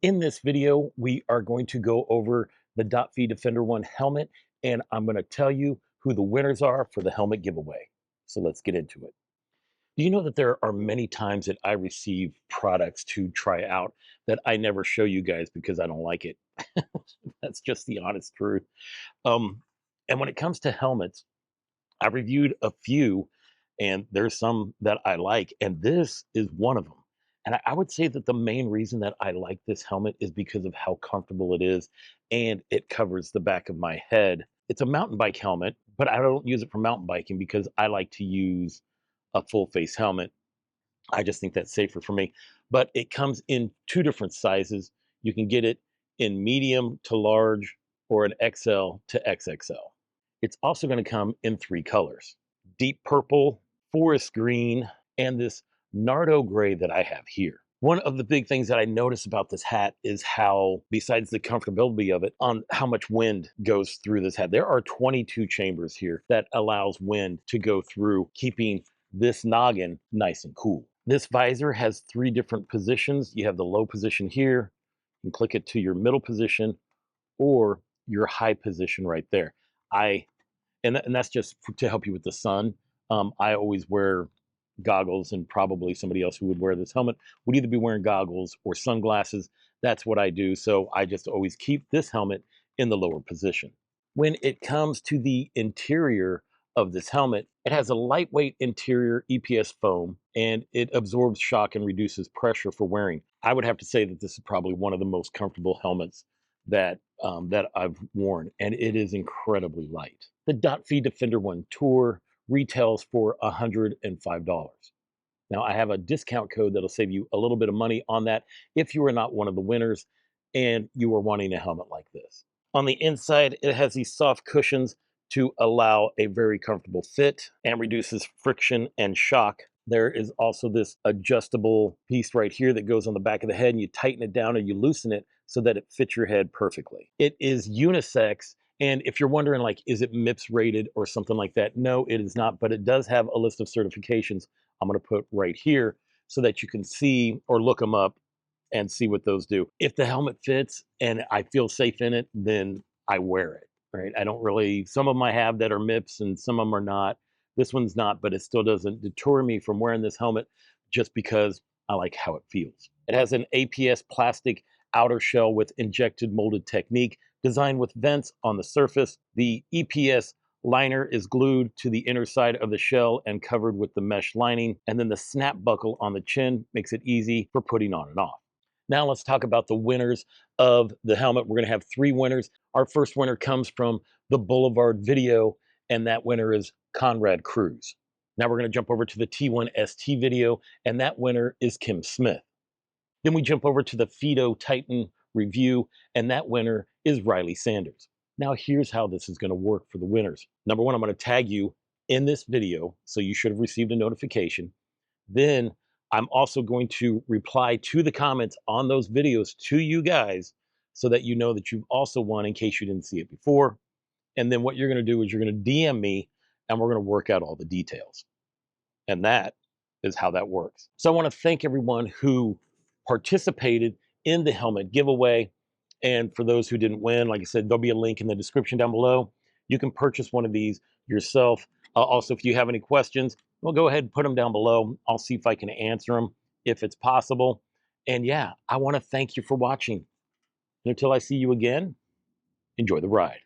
In this video, we are going to go over the Dotphy Defender 1 helmet, and I'm going to tell you who the winners are for the helmet giveaway. So let's get into it. Do you know that there are many times that I receive products to try out that I never show you guys because I don't like it? That's just the honest truth. Um, and when it comes to helmets, I reviewed a few, and there's some that I like, and this is one of them. And I would say that the main reason that I like this helmet is because of how comfortable it is, and it covers the back of my head. It's a mountain bike helmet, but I don't use it for mountain biking because I like to use a full face helmet. I just think that's safer for me. But it comes in two different sizes. You can get it in medium to large or an XL to XXL. It's also going to come in three colors: deep purple, forest green, and this Nardo gray that I have here. One of the big things that I notice about this hat is how, besides the comfortability of it, on how much wind goes through this hat. There are 22 chambers here that allows wind to go through, keeping this noggin nice and cool. This visor has three different positions. You have the low position here, you can click it to your middle position or your high position right there. I and that's just to help you with the sun. I always wear goggles, and probably somebody else who would wear this helmet would either be wearing goggles or sunglasses. That's what I do. So I just always keep this helmet in the lower position. When it comes to the interior of this helmet, it has a lightweight interior EPS foam, and it absorbs shock and reduces pressure for wearing. I would have to say that this is probably one of the most comfortable helmets that I've worn, and it is incredibly light. The Dotphy Defender 1 Tour retails for $105. Now, I have a discount code that'll save you a little bit of money on that if you are not one of the winners and you are wanting a helmet like this. On the inside, it has these soft cushions to allow a very comfortable fit and reduces friction and shock. There is also this adjustable piece right here that goes on the back of the head, and you tighten it down or you loosen it so that it fits your head perfectly. It is unisex, and if you're wondering, like, is it MIPS rated or something like that? No, it is not, but it does have a list of certifications I'm going to put right here so that you can see or look them up and see what those do. If the helmet fits and I feel safe in it, then I wear it, right? I don't really, some of them I have that are MIPS and some of them are not. This one's not, but it still doesn't deter me from wearing this helmet just because I like how it feels. It has an APS plastic outer shell with injected molded technique designed with vents on the surface. The EPS liner is glued to the inner side of the shell and covered with the mesh lining, and then the snap buckle on the chin makes it easy for putting on and off. Now let's talk about the winners of the helmet. We're going to have three winners. Our first winner comes from the Boulevard video, and that winner is Conrad Cruz. Now we're going to jump over to the T1 ST video, and that winner is Kim Smith. Then we jump over to the Fido Titan review, and that winner is Riley Sanders. Now here's how this is going to work for the winners. Number one, I'm going to tag you in this video, so you should have received a notification. Then I'm also going to reply to the comments on those videos to you guys so that you know that you've also won in case you didn't see it before. And then what you're going to do is you're going to DM me, and we're going to work out all the details. And that is how that works. So I want to thank everyone who participated in the helmet giveaway. And for those who didn't win, like I said, there'll be a link in the description down below. You can purchase one of these yourself. Also, if you have any questions, well, go ahead and put them down below. I'll see if I can answer them if it's possible. And yeah, I want to thank you for watching. And until I see you again, enjoy the ride.